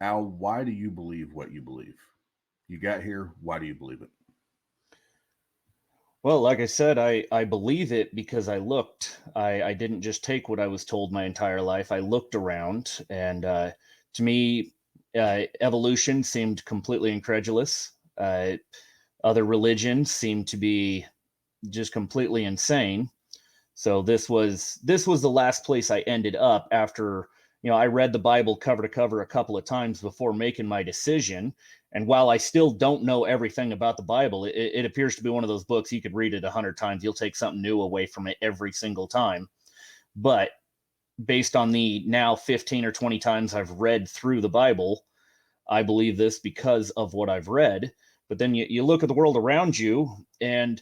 Al, why do you believe what you believe? You got here. Why do you believe it? Well, like I said, I believe it because I looked. I didn't just take what I was told my entire life. I looked around, and to me, evolution seemed completely incredulous. Other religions seemed to be just completely insane. So this was the last place I ended up after, I read the Bible cover to cover a couple of times before making my decision. And while I still don't know everything about the Bible, it appears to be one of those books you could read it 100 times. You'll take something new away from it every single time. But based on the now 15 or 20 times I've read through the Bible, I believe this because of what I've read. But then you look at the world around you, and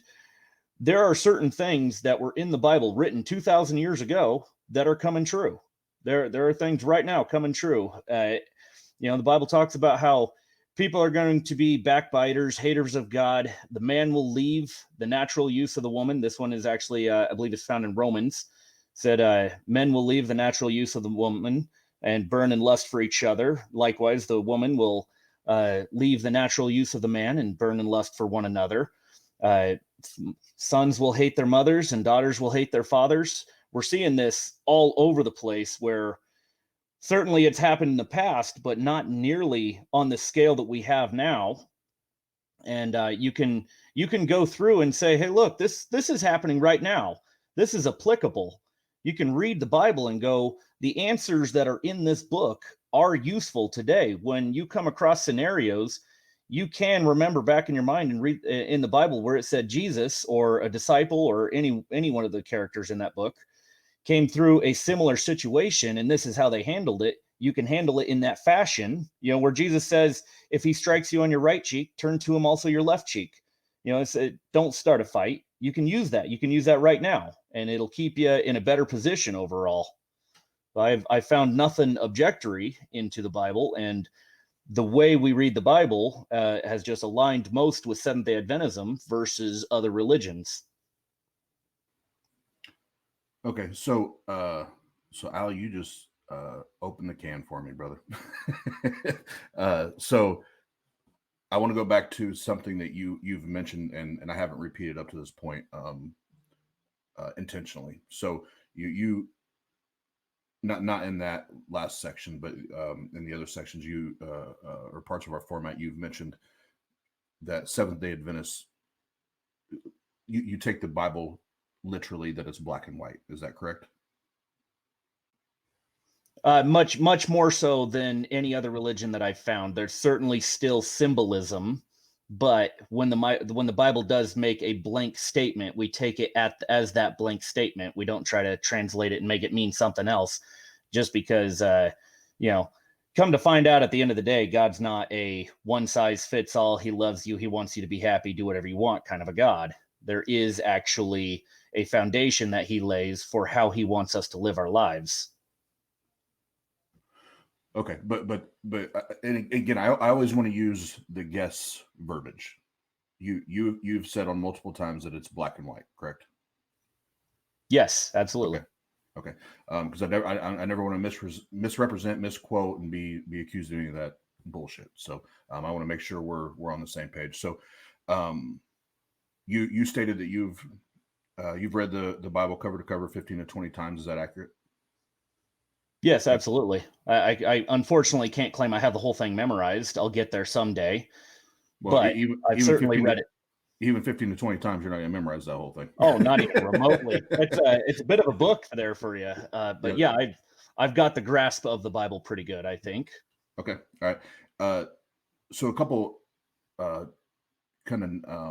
there are certain things that were in the Bible written 2,000 years ago that are coming true. There are things right now coming true. The Bible talks about how people are going to be backbiters, haters of God. The man will leave the natural use of the woman. This one is actually, I believe, it's found in Romans. Said, men will leave the natural use of the woman and burn in lust for each other. Likewise, the woman will leave the natural use of the man and burn in lust for one another. Uh, Sons will hate their mothers and daughters will hate their fathers. We're seeing this all over the place where certainly it's happened in the past, but not nearly on the scale that we have now. And you can go through and say, hey, look, this is happening right now. This is applicable. You can read the Bible and go, the answers that are in this book are useful today. When you come across scenarios, you can remember back in your mind and read in the Bible where it said Jesus or a disciple or any one of the characters in that book came through a similar situation, and this is how they handled it. You can handle it in that fashion, where Jesus says, if he strikes you on your right cheek, turn to him also your left cheek. Don't start a fight. You can use that. You can use that right now, and it'll keep you in a better position overall. I found nothing objectory into the Bible, and the way we read the Bible has just aligned most with Seventh Day Adventism versus other religions. Okay, so Al, you just opened the can for me, brother. So I want to go back to something that you've mentioned, and I haven't repeated up to this point intentionally. So you not in that last section, but in the other sections, you or parts of our format, you've mentioned that Seventh Day Adventists, you take the Bible literally, that it's black and white. Is that correct? Much more so than any other religion that I've found. There's certainly still symbolism, but when the Bible does make a blank statement, we take it as that blank statement. We don't try to translate it and make it mean something else, just because you know. Come to find out, at the end of the day, God's not a one size fits all. He loves you. He wants you to be happy. Do whatever you want, kind of a God. There is actually a foundation that He lays for how He wants us to live our lives. Okay, but and again, I always want to use the guess verbiage. You've said on multiple times that it's black and white, correct? Yes, Okay, absolutely. okay. Because I never want to misrepresent, misquote, and be accused of any of that bullshit. So I want to make sure we're on the same page. So um, you stated that you've read the Bible cover to cover 15 to 20 times. Is that accurate? Yes, Okay. absolutely. I unfortunately can't claim I have the whole thing memorized. I'll get there someday, Well, but I've even certainly 15 read to it. even 15 to 20 times, you're not going to memorize that whole thing. Oh, not even remotely. It's a bit of a book there for you. But Yeah. yeah, I've got the grasp of the Bible pretty good, I think. Okay. All right. Uh, so a couple uh, kind of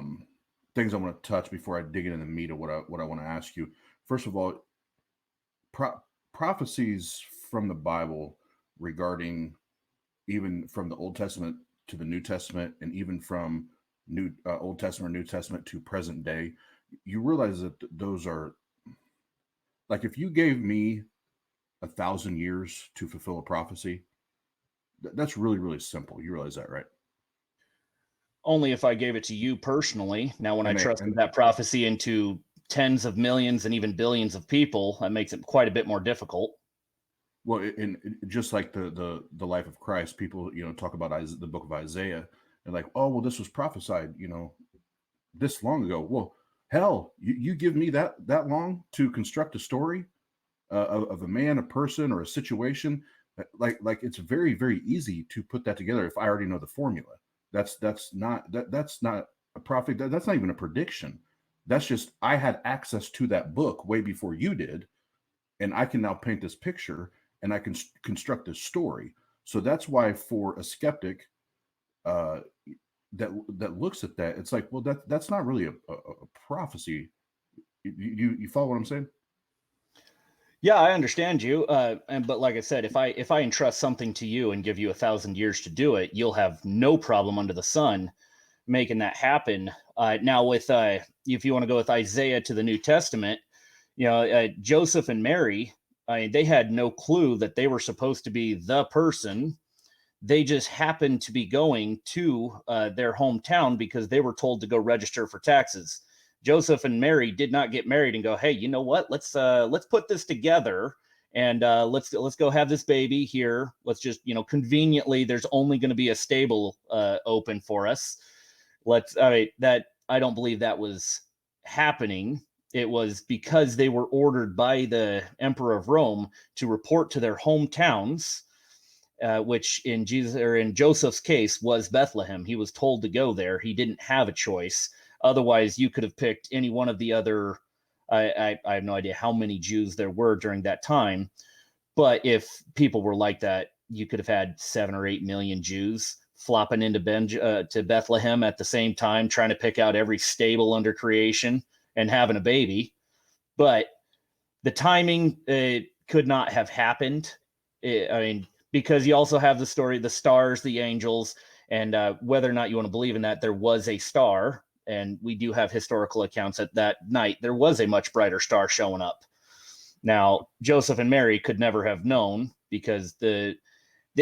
things I want to touch before I dig into the meat of what I want to ask you. First of all, pro- prophecies from the Bible regarding, even from the Old Testament to the New Testament, and even from New Old Testament or New Testament to present day, you realize that those are, like, if you gave me 1,000 years to fulfill a prophecy, that's really really simple. You realize that, right? Only if I gave it to you personally. Now, when I trusted And that prophecy into tens of millions and even billions of people, that makes it quite a bit more difficult. Well, just like the life of Christ, people talk about the book of Isaiah and like, oh well, this was prophesied this long ago. Well, hell, you give me that long to construct a story of a man, a person, or a situation. Like it's very very easy to put that together if I already know the formula. That's not a prophet. That's not even a prediction. That's just I had access to that book way before you did, and I can now paint this picture and I can construct this story. So that's why for a skeptic uh, that looks at that, it's like, well, that's not really a prophecy. You follow what I'm saying? Yeah, I understand you. But like I said, if I entrust something to you and give you 1,000 years to do it, you'll have no problem under the sun making that happen. Now, with if you want to go with Isaiah to the New Testament, Joseph and Mary, they had no clue that they were supposed to be the person. They just happened to be going to their hometown because they were told to go register for taxes. Joseph and Mary did not get married and go, "Hey, you know what? Let's put this together and let's go have this baby here. Let's just conveniently, there's only going to be a stable open for us. Let's all right that I don't believe that was happening. It was because they were ordered by the Emperor of Rome to report to their hometowns, which in Jesus or in Joseph's case was Bethlehem. He was told to go there. He didn't have a choice. Otherwise, you could have picked any one of the other. I have no idea how many Jews there were during that time, but if people were like that, you could have had 7 or 8 million Jews flopping into to Bethlehem at the same time, trying to pick out every stable under creation and having a baby. But the timing could not have happened. I mean, because you also have the story, the stars, the angels, and whether or not you want to believe in that, there was a star. And we do have historical accounts that that night there was a much brighter star showing up. Now, Joseph and Mary could never have known because the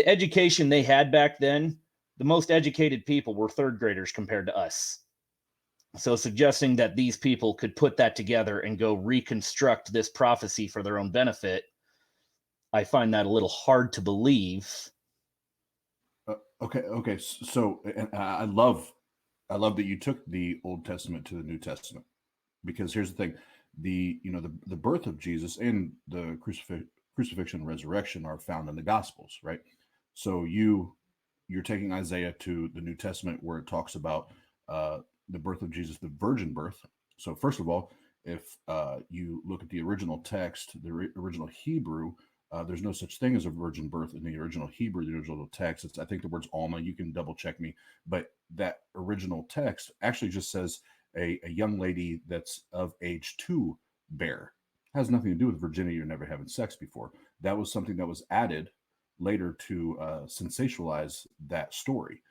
education they had back then, the most educated people were third graders compared to us. So suggesting that these people could put that together and go reconstruct this prophecy for their own benefit, I find that a little hard to believe. Okay. So, and I love that you took the Old Testament to the New Testament, because here's the thing: the birth of Jesus and the crucifixion and resurrection are found in the Gospels, right? So you're taking Isaiah to the New Testament where it talks about the birth of Jesus, the virgin birth. So first of all, if you look at the original text, the original Hebrew, there's no such thing as a virgin birth in the original Hebrew, the original text. I think the word's Alma. You can double check me, but that original text actually just says a young lady that's of age to bear. Has nothing to do with virginity or never having sex before. That was something that was added later to sensationalize that story.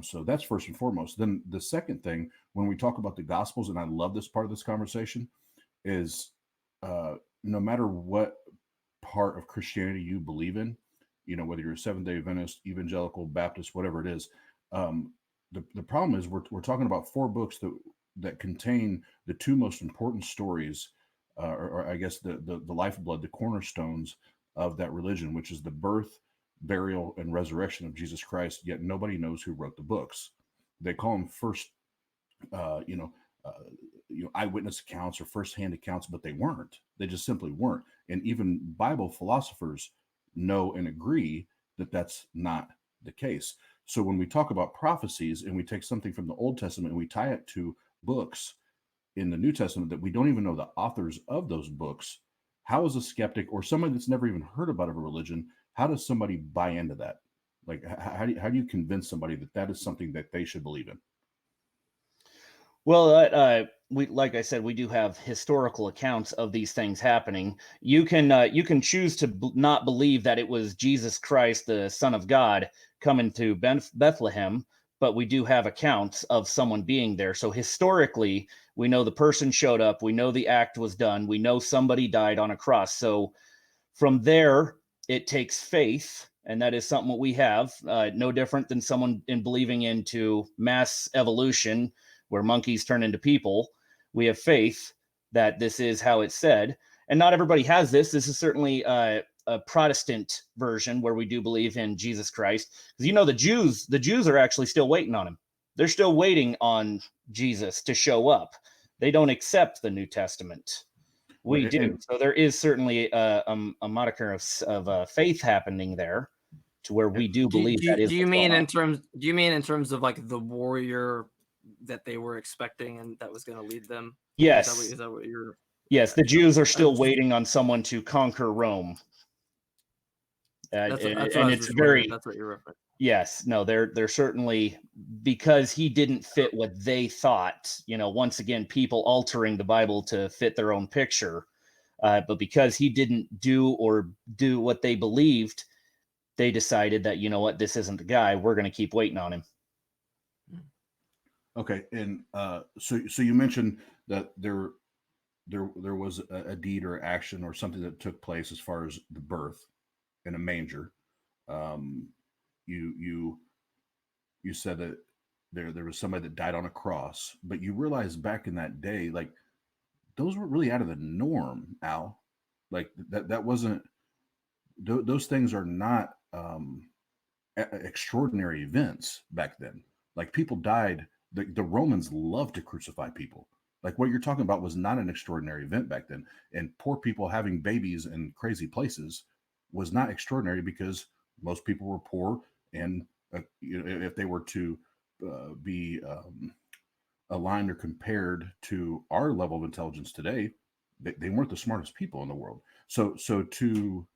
So that's first and foremost. Then the second thing, when we talk about the Gospels, and I love this part of this conversation, is no matter what part of Christianity you believe in, whether you're a Seventh-day Adventist, evangelical, Baptist, whatever it is, the problem is we're talking about four books that contain the two most important stories, or I guess the lifeblood, the cornerstones of that religion, which is the birth, burial, and resurrection of Jesus Christ. Yet nobody knows who wrote the books. They call them first, uh, you know, uh, eyewitness accounts or firsthand accounts, but they weren't. They just simply weren't. And even Bible philosophers know and agree that that's not the case. So when we talk about prophecies and we take something from the Old Testament and we tie it to books in the New Testament that we don't even know the authors of those books, how is a skeptic or somebody that's never even heard about a religion, how does somebody buy into that? Like, how do you convince somebody that that is something that they should believe in? Well, we like I said, we do have historical accounts of these things happening. You can choose to not believe that it was Jesus Christ, the Son of God, coming to Bethlehem, but we do have accounts of someone being there. So historically, we know the person showed up. We know the act was done. We know somebody died on a cross. So from there, it takes faith, and that is something that we have. No different than someone in believing into mass evolution, where monkeys turn into people. We have faith that this is how it's said, and not everybody has this. This is certainly a Protestant version where we do believe in Jesus Christ, because the Jews are actually still waiting on him. They're still waiting on Jesus to show up. They don't accept the New Testament. We Right, do. So there is certainly a moniker of faith happening there, to where we do Do, believe do, that is do you what's going mean on. in terms of like the warrior that they were expecting and that was going to lead them? Yes. Is that what you're? Yes, the Gotcha. Jews are still waiting on someone to conquer Rome. That's what I And was it's just wondering. very, That's what you're referring. yes, no, they're certainly, because he didn't fit what they thought, once again, people altering the Bible to fit their own picture. But because he didn't do what they believed, they decided that, what, this isn't the guy. We're going to keep waiting on him. Okay, and so you mentioned that there was a deed or action or something that took place as far as the birth in a manger. Um, you said that there was somebody that died on a cross, but you realize back in that day, like those were really out of the norm, Al. Like that wasn't. Those things are not extraordinary events back then. Like people died. The Romans loved to crucify people. Like what you're talking about was not an extraordinary event back then. And poor people having babies in crazy places was not extraordinary because most people were poor. And if they were to be aligned or compared to our level of intelligence today, they weren't the smartest people in the world. So to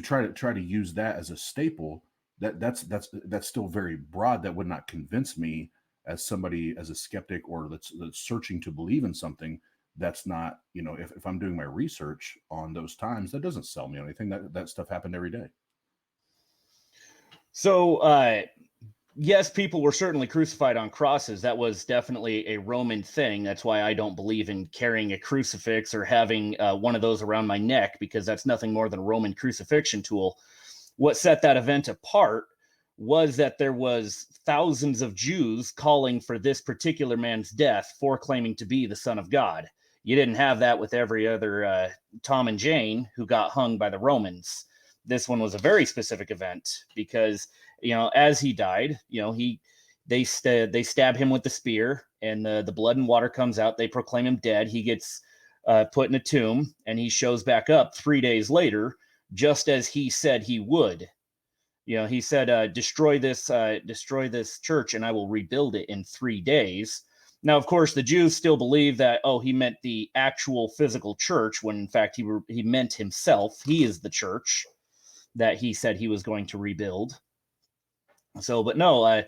try to use that as a staple, that's still very broad. That would not convince me as somebody, as a skeptic, or that's searching to believe in something. That's not, if I'm doing my research on those times, that doesn't sell me anything. That stuff happened every day. So yes, people were certainly crucified on crosses. That was definitely a Roman thing. That's why I don't believe in carrying a crucifix or having one of those around my neck, because that's nothing more than a Roman crucifixion tool. What set that event apart was that there was thousands of Jews calling for this particular man's death for claiming to be the Son of God. You didn't have that with every other Tom and Jane who got hung by the Romans. This one was a very specific event because, as he died, they stab him with the spear, and the blood and water comes out. They proclaim him dead. He gets put in a tomb, and he shows back up 3 days later, just as he said he would. He said, destroy this church and I will rebuild it in 3 days. Now, of course, the Jews still believe that, he meant the actual physical church, when in fact he meant himself. He is the church that he said he was going to rebuild. So, but no,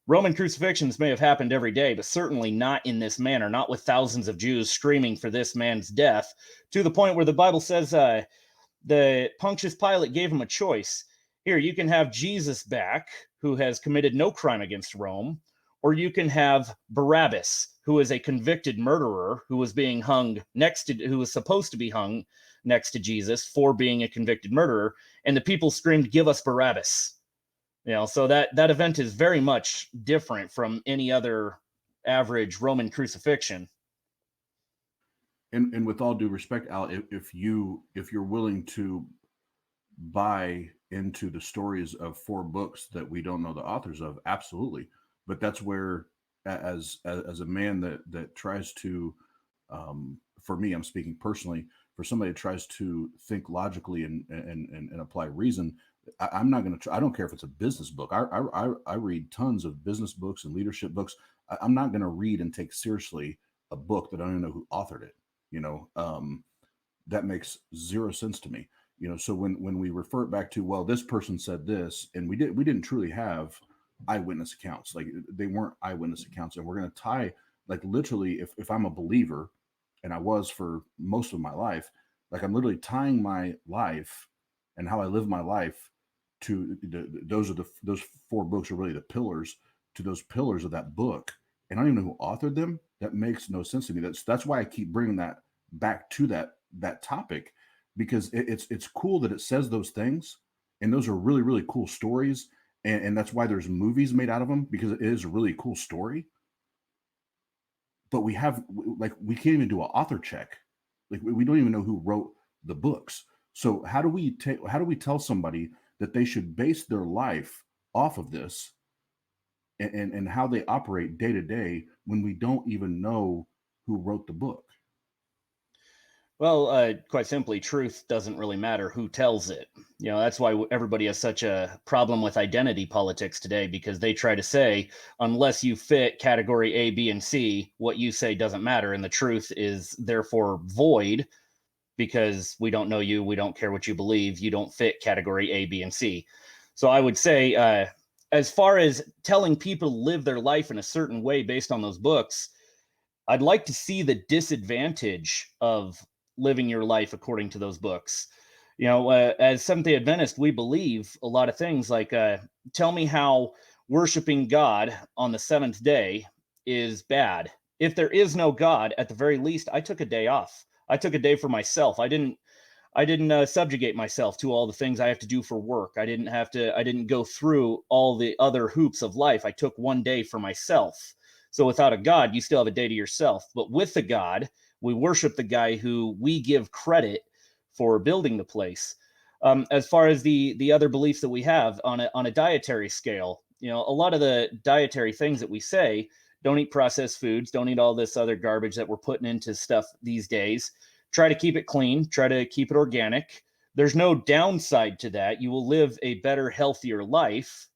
Roman crucifixions may have happened every day, but certainly not in this manner, not with thousands of Jews screaming for this man's death, to the point where the Bible says the Pontius Pilate gave him a choice. Here, you can have Jesus back, who has committed no crime against Rome, or you can have Barabbas, who is a convicted murderer who was who was supposed to be hung next to Jesus for being a convicted murderer. And the people screamed, "Give us Barabbas." So that event is very much different from any other average Roman crucifixion. And with all due respect, Al, if you're willing to buy into the stories of 4 books that we don't know the authors of, absolutely. But that's where, as a man that tries to, for me, I'm speaking personally, for somebody that tries to think logically and apply reason, I'm not going to. I don't care if it's a business book. I read tons of business books and leadership books. I'm not going to read and take seriously a book that I don't even know who authored it. That makes zero sense to me. So when we refer it back to, well, this person said this, and we didn't truly have eyewitness accounts. Like they weren't eyewitness accounts, and we're going to tie, like, literally, if I'm a believer, and I was for most of my life, like I'm literally tying my life and how I live my life to those 4 books are really the pillars, to those pillars of that book. And I don't even know who authored them. That makes no sense to me. That's why I keep bringing that back to that topic, because it's cool that it says those things, and those are really, really cool stories, and that's why there's movies made out of them, because it is a really cool story. But we can't even do an author check. Like we don't even know who wrote the books. So how do we tell somebody that they should base their life off of this, and how they operate day to day when we don't even know who wrote the book? Well, quite simply, truth doesn't really matter who tells it. That's why everybody has such a problem with identity politics today, because they try to say, unless you fit category A, B, and C, what you say doesn't matter. And the truth is therefore void because we don't know you. We don't care what you believe. You don't fit category A, B, and C. So I would say, as far as telling people to live their life in a certain way based on those books, I'd like to see the disadvantage of living your life according to those books. As Seventh Day Adventist, we believe a lot of things like, tell me how worshiping God on the seventh day is bad. If there is no God, at the very least, I took a day off. I took a day for myself. I didn't subjugate myself to all the things I have to do for work. I didn't go through all the other hoops of life. I took one day for myself. So without a God, you still have a day to yourself. But with the God, we worship the guy who we give credit for building the place. As far as the other beliefs that we have on a dietary scale, a lot of the dietary things that we say, don't eat processed foods, don't eat all this other garbage that we're putting into stuff these days. Try to keep it clean, try to keep it organic. There's no downside to that. You will live a better, healthier life.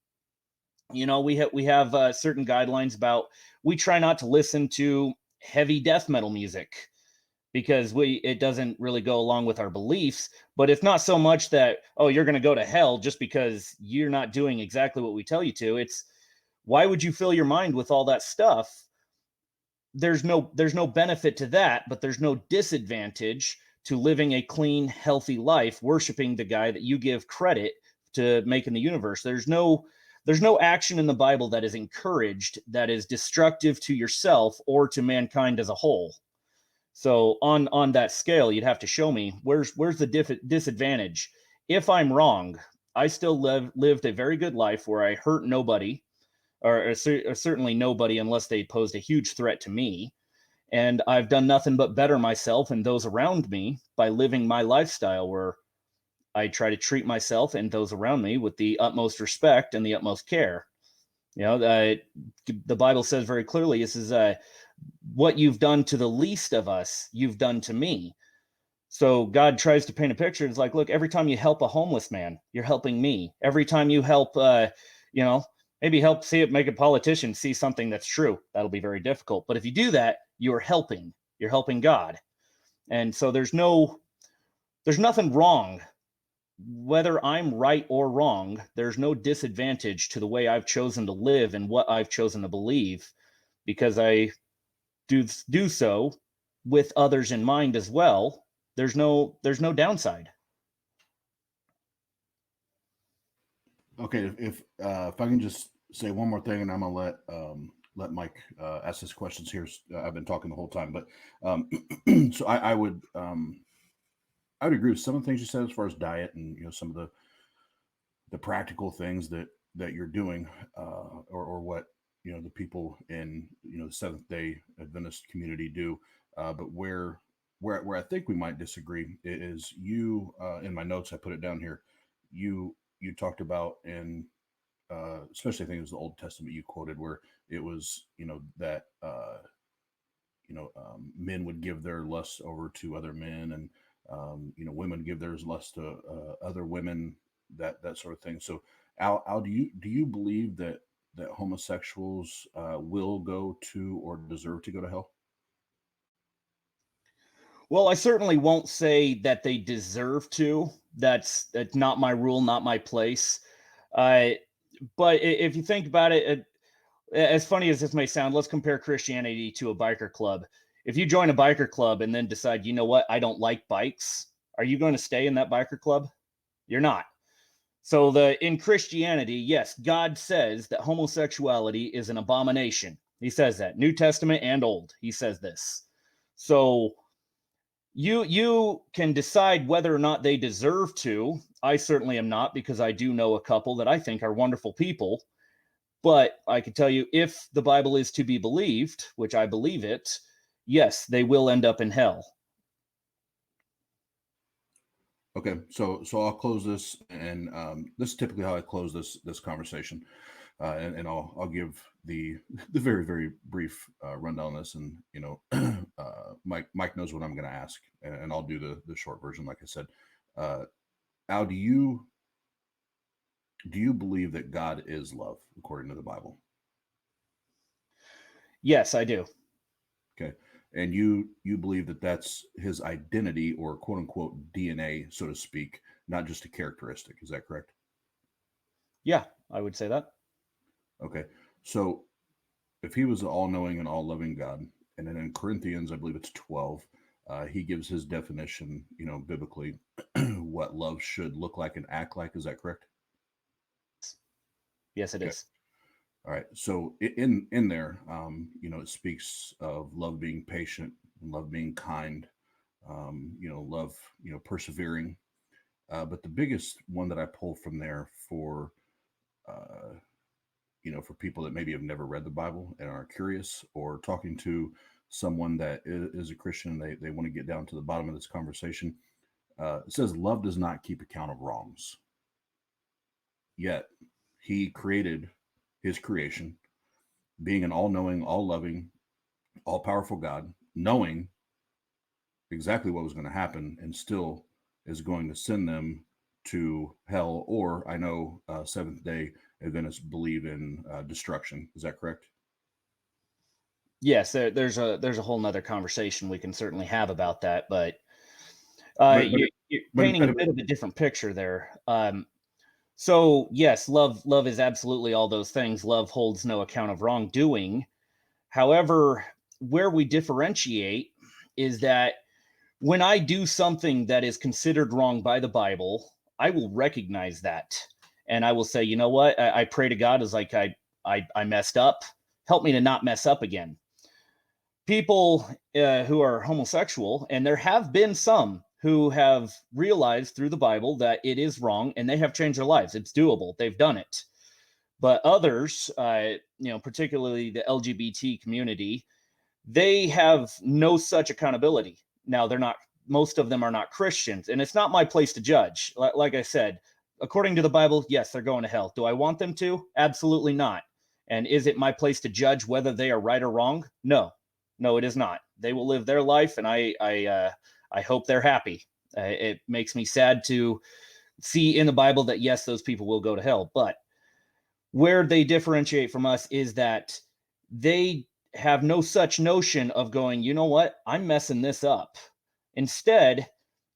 We have certain guidelines about, we try not to listen to heavy death metal music because it doesn't really go along with our beliefs. But it's not so much that, oh, you're going to go to hell just because you're not doing exactly what we tell you to. It's, why would you fill your mind with all that stuff? There's no benefit to that, but there's no disadvantage to living a clean, healthy life, worshiping the guy that you give credit to making the universe. There's no action in the Bible that is encouraged that is destructive to yourself or to mankind as a whole. So on that scale, you'd have to show me where's the disadvantage. If I'm wrong, I still lived a very good life where I hurt nobody, or certainly nobody unless they posed a huge threat to me. And I've done nothing but better myself and those around me by living my lifestyle where I try to treat myself and those around me with the utmost respect and the utmost care. The Bible says very clearly, this is what you've done to the least of us, you've done to me. So God tries to paint a picture. It's like, look, every time you help a homeless man, you're helping me. Every time you help, maybe help make a politician see something that's true. That'll be very difficult. But if you do that, you're helping God. And so there's nothing wrong. Whether I'm right or wrong, there's no disadvantage to the way I've chosen to live and what I've chosen to believe, because I do so with others in mind as well. There's no downside. Okay, if I can just say one more thing, and I'm gonna let Mike ask his questions here. I've been talking the whole time, but so I would agree with some of the things you said as far as diet and some of the practical things that you're doing, or what the people in the Seventh Day Adventist community do. But where I think we might disagree is you. In my notes, I put it down here. You talked about in especially I think it was the Old Testament you quoted, where it was that men would give their lust over to other men, and women give theirs lust to other women, that sort of thing. So Al, do you believe that homosexuals will go to or deserve to go to hell? Well, I certainly won't say that they deserve to. That's not my rule, not my place. Uh, but if you think about it, as funny as this may sound, let's compare Christianity to a biker club. If you join a biker club and then decide, you know what, I don't like bikes, are you going to stay in that biker club? You're not. So in Christianity, yes, God says that homosexuality is an abomination. He says that, New Testament and Old. He says this. So you can decide whether or not they deserve to. I certainly am not, because I do know a couple that I think are wonderful people. But I can tell you, if the Bible is to be believed, which I believe it, yes, they will end up in hell. Okay, so I'll close this, and this is typically how I close this conversation, and I'll give the the very brief rundown on this, and Mike knows what I'm going to ask, and I'll do the short version, like I said. Uh, Al, do you believe that God is love according to the Bible? Yes, I do. Okay, and you believe that that's his identity, or quote unquote DNA, so to speak, not just a characteristic. Is that correct? Yeah, I would say that. Okay, so if he was an all-knowing and all-loving God, and then in Corinthians, I believe it's 12, he gives his definition, biblically, what love should look like and act like. Is that correct? Yes, it Okay. is. All right. So in there, it speaks of love being patient, and love being kind, love, persevering. But the biggest one that I pull from there uh, for people that maybe have never read the Bible and are curious, or talking to someone that is a Christian, they want to get down to the bottom of this conversation. It says, love does not keep account of wrongs. Yet, he created his creation, being an all knowing, all loving, all powerful God, knowing exactly what was going to happen, and still is going to send them to hell. Or I know Seventh day Adventists believe in destruction. Is that correct? Yes, there's a whole nother conversation we can certainly have about that, but But but you're but, painting a but bit of a different picture there. So yes, love is absolutely all those things. Love holds no account of wrongdoing. However, where we differentiate is that when I do something that is considered wrong by the Bible, I will recognize that. And I will say, you know what? I pray to God as like I messed up. Help me to not mess up again. People who are homosexual, and there have been some who have realized through the Bible that it is wrong and they have changed their lives. It's doable. They've done it. But others, particularly the LGBT community, they have no such accountability. Now, they're not, most of them are not Christians, and it's not my place to judge. Like I said, according to the Bible, yes, they're going to hell. Do I want them to? Absolutely not. And is it my place to judge whether they are right or wrong? No, no, it is not. They will live their life, and I hope they're happy. It makes me sad to see in the Bible that yes, those people will go to hell, but where they differentiate from us is that they have no such notion of going, you know what, I'm messing this up. Instead,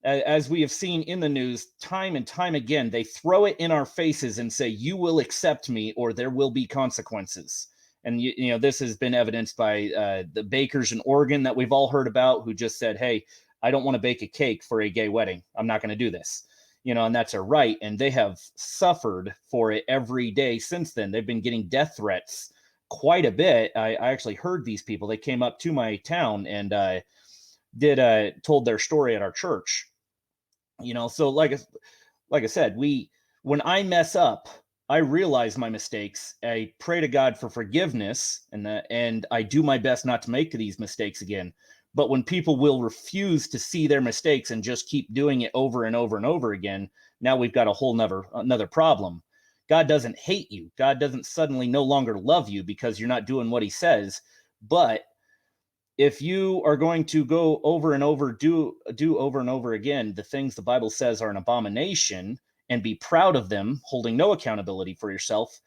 as we have seen in the news time and time again, they throw it in our faces and say, you will accept me or there will be consequences. And this has been evidenced by the bakers in Oregon that we've all heard about, who just said, hey, I don't want to bake a cake for a gay wedding. I'm not going to do this. And that's a right. And they have suffered for it every day since then. They've been getting death threats quite a bit. I actually heard these people. They came up to my town and told their story at our church. So like I said, when I mess up, I realize my mistakes. I pray to God for forgiveness, and I do my best not to make these mistakes again. But when people will refuse to see their mistakes and just keep doing it over and over and over again, now we've got a whole another problem. God doesn't hate you. God doesn't suddenly no longer love you because you're not doing what he says. But if you are going to go over and over, do over and over again the things the Bible says are an abomination and be proud of them, holding no accountability for yourself,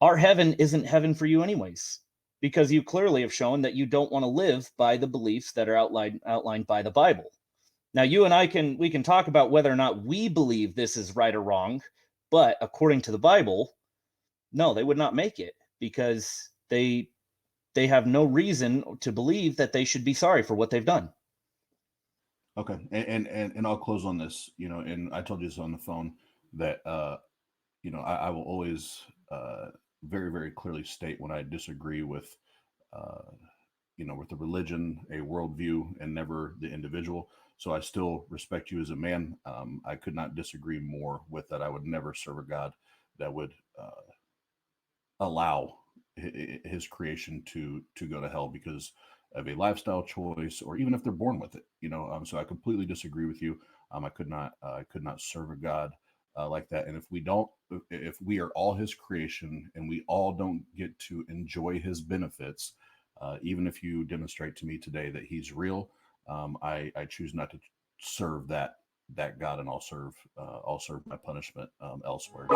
our heaven isn't heaven for you anyways, because you clearly have shown that you don't want to live by the beliefs that are outlined by the Bible. Now, you and we can talk about whether or not we believe this is right or wrong, but according to the Bible, no, they would not make it because they have no reason to believe that they should be sorry for what they've done. Okay, and I'll close on this. And I told you this on the phone that I will always very clearly state when I disagree with uh, with the religion, a worldview, and never the individual. So I still respect you as a man. I could not disagree more with that. I would never serve a God that would allow his creation to go to hell because of a lifestyle choice, or even if they're born with it. So I completely disagree with you. I could not serve a God like that. And if we are all His creation and we all don't get to enjoy His benefits, even if you demonstrate to me today that He's real, I choose not to serve that God, and I'll serve my punishment elsewhere.